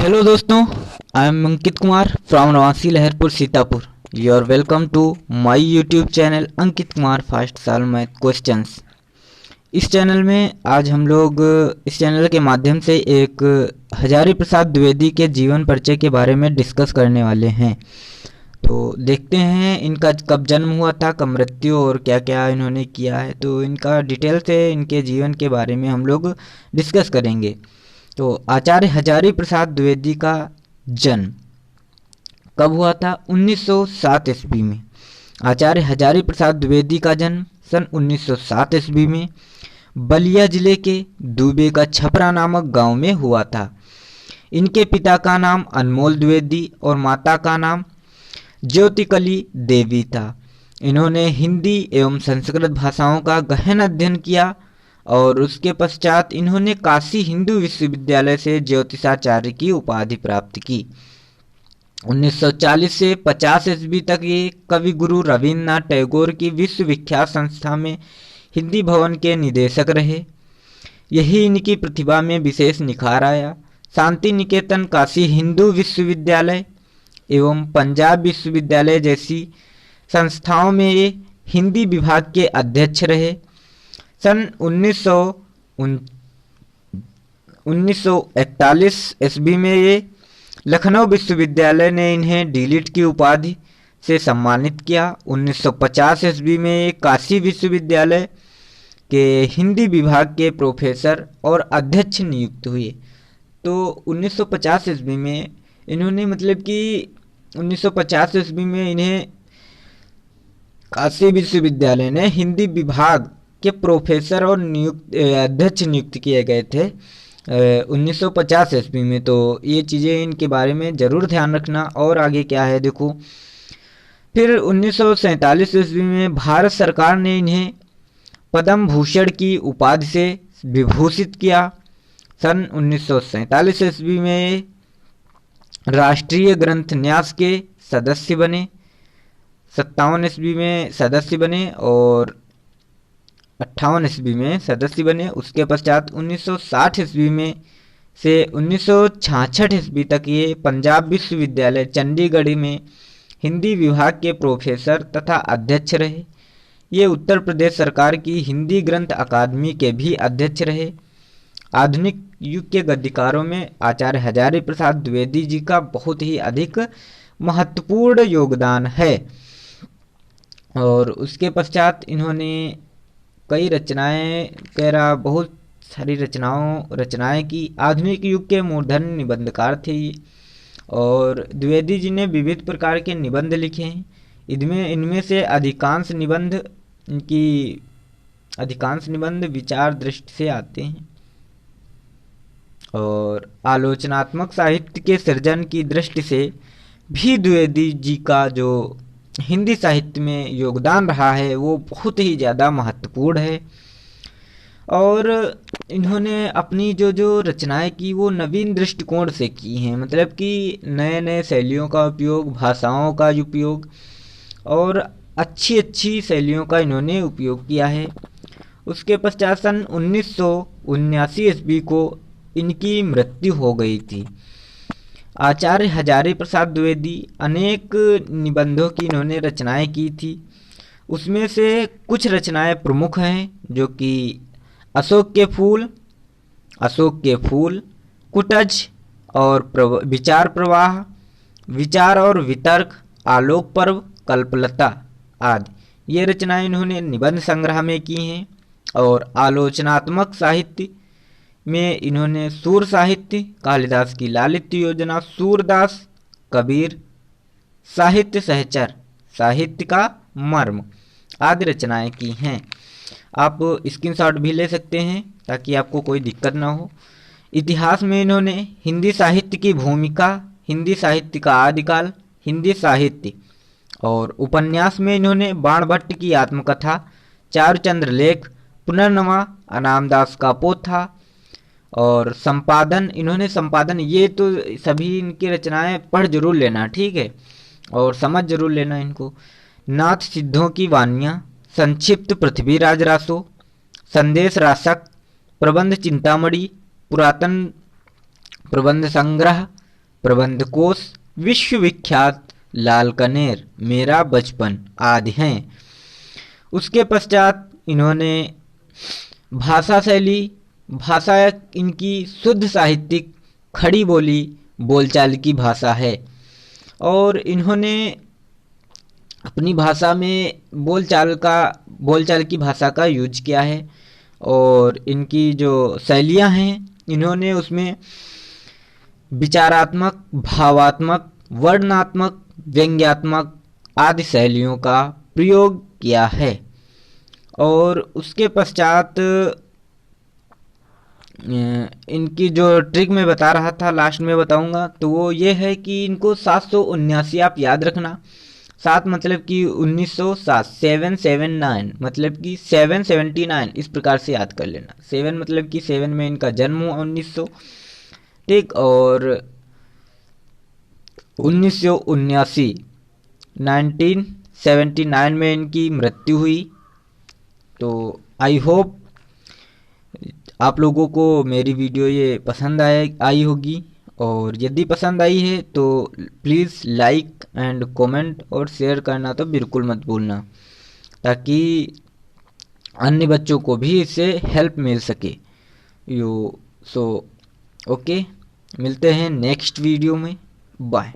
Hello दोस्तों, I am Ankit Kumar from Nawasi Laharpur Sitapur. You are welcome to my YouTube channel Ankit Kumar first साल math questions. इस channel में आज हम लोग इस चैनल के माध्यम से एक हजारी प्रसाद द्विवेदी के जीवन परिचय के बारे में डिस्कस करने वाले हैं। तो देखते हैं इनका कब जन्म हुआ था, कब मृत्यु और क्या क्या इन्होंने किया है। तो इनका डिटेल से इनके जीवन के बारे में हम लोग डिस्कस करेंगे। तो आचार्य हजारी प्रसाद द्विवेदी का जन्म कब हुआ था? 1907 ईस्वी में। आचार्य हजारी प्रसाद द्विवेदी का जन्म सन 1907 ईस्वी में बलिया जिले के दुबे का छपरा नामक गांव में हुआ था। इनके पिता का नाम अनमोल द्विवेदी और माता का नाम ज्योतिकली देवी था। इन्होंने हिंदी एवं संस्कृत भाषाओं का गहन अध्ययन किया और उसके पश्चात इन्होंने काशी हिंदू विश्वविद्यालय से ज्योतिषाचार्य की उपाधि प्राप्त की। 1940 से 50 ईस्वी तक ये कवि गुरु रविन्द्रनाथ टैगोर की विश्वविख्यात संस्था में हिंदी भवन के निदेशक रहे। यही इनकी प्रतिभा में विशेष निखार आया। शांति निकेतन, काशी हिंदू विश्वविद्यालय एवं पंजाब विश्वविद्यालय जैसी संस्थाओं में ये हिंदी विभाग के अध्यक्ष रहे। सन 1941 ईस्वी में ये लखनऊ विश्वविद्यालय ने इन्हें डीलिट की उपाधि से सम्मानित किया। 1950 ईस्वी में ये काशी विश्वविद्यालय के हिंदी विभाग के प्रोफेसर और अध्यक्ष नियुक्त हुए। तो 1950 ईस्वी में इन्होंने 1950 ईस्वी में इन्हें काशी विश्वविद्यालय ने हिंदी विभाग के प्रोफेसर और अध्यक्ष नियुक्त किए गए थे 1950 ईस्वी में। तो ये चीज़ें इनके बारे में ज़रूर ध्यान रखना। और आगे क्या है देखो, फिर 1947 ईस्वी में भारत सरकार ने इन्हें पद्म भूषण की उपाधि से विभूषित किया। सन 1947 ईस्वी में राष्ट्रीय ग्रंथ न्यास के सदस्य बने। 57 ईस्वी में सदस्य बने और 58 ईस्वी में सदस्य बने। उसके पश्चात 1960 ईस्वी में से 1966 ईस्वी तक ये पंजाब विश्वविद्यालय चंडीगढ़ में हिंदी विभाग के प्रोफेसर तथा अध्यक्ष रहे। ये उत्तर प्रदेश सरकार की हिंदी ग्रंथ अकादमी के भी अध्यक्ष रहे। आधुनिक युग के गद्यकारों में आचार्य हजारी प्रसाद द्विवेदी जी का बहुत ही अधिक महत्वपूर्ण योगदान है। और उसके पश्चात इन्होंने कई रचनाएं बहुत सारी रचनाएं की। आधुनिक युग के मूर्धन्य निबंधकार थे ये। और द्विवेदी जी ने विविध प्रकार के निबंध लिखे हैं। इनमें से अधिकांश निबंध विचार दृष्टि से आते हैं। और आलोचनात्मक साहित्य के सृजन की दृष्टि से भी द्विवेदी जी का जो हिंदी साहित्य में योगदान रहा है वो बहुत ही ज़्यादा महत्वपूर्ण है। और इन्होंने अपनी जो रचनाएं की वो नवीन दृष्टिकोण से की हैं, मतलब कि नए नए शैलियों का उपयोग, भाषाओं का उपयोग और अच्छी शैलियों का इन्होंने उपयोग किया है। उसके पश्चात सन 1979 ईस्वी को इनकी मृत्यु हो गई थी। आचार्य हजारी प्रसाद द्विवेदी अनेक निबंधों की इन्होंने रचनाएं की थी। उसमें से कुछ रचनाएं प्रमुख हैं, जो कि अशोक के फूल, कुटज और विचार प्रवाह, विचार और वितर्क, आलोक पर्व, कल्पलता आदि ये रचनाएं इन्होंने निबंध संग्रह में की हैं। और आलोचनात्मक साहित्य में इन्होंने सूर साहित्य, कालिदास की लालित्य योजना, सूरदास, कबीर, साहित्य सहचर, साहित्य का मर्म आदि रचनाएं की हैं। आप स्क्रीनशॉट भी ले सकते हैं ताकि आपको कोई दिक्कत ना हो। इतिहास में इन्होंने हिंदी साहित्य की भूमिका, हिंदी साहित्य का आदिकाल, हिंदी साहित्य और उपन्यास में इन्होंने बाणभट्ट की आत्मकथा, चारुचंद्र लेख, पुनर्नवा, अनामदास का पोथा और संपादन ये तो सभी इनकी रचनाएं पढ़ जरूर लेना, ठीक है, और समझ जरूर लेना इनको। नाथ सिद्धों की वानियाँ, संक्षिप्त पृथ्वीराज रासो, संदेश रासक, प्रबंध चिंतामणि, पुरातन प्रबंध संग्रह, प्रबंध कोश, विश्वविख्यात लाल कनेर, मेरा बचपन आदि हैं। उसके पश्चात इन्होंने भाषा शैली, भाषा इनकी शुद्ध साहित्यिक खड़ी बोली बोलचाल की भाषा है और इन्होंने अपनी भाषा में बोलचाल की भाषा का यूज किया है। और इनकी जो शैलियाँ हैं इन्होंने उसमें विचारात्मक, भावात्मक, वर्णनात्मक, व्यंग्यात्मक आदि शैलियों का प्रयोग किया है। और उसके पश्चात इनकी जो ट्रिक मैं बता रहा था लास्ट में बताऊंगा, तो वो ये है कि इनको 779 आप याद रखना। 7 मतलब कि 1907, 779 मतलब कि 779 इस प्रकार से याद कर लेना। 7 मतलब कि 7 में इनका जन्म हुआ 1900, ठीक, और 1979 1979 में इनकी मृत्यु हुई। तो आई होप आप लोगों को मेरी वीडियो ये पसंद आई होगी, और यदि पसंद आई है तो प्लीज़ लाइक एंड कमेंट और शेयर करना तो बिल्कुल मत भूलना, ताकि अन्य बच्चों को भी इससे हेल्प मिल सके। ओके, मिलते हैं नेक्स्ट वीडियो में। बाय।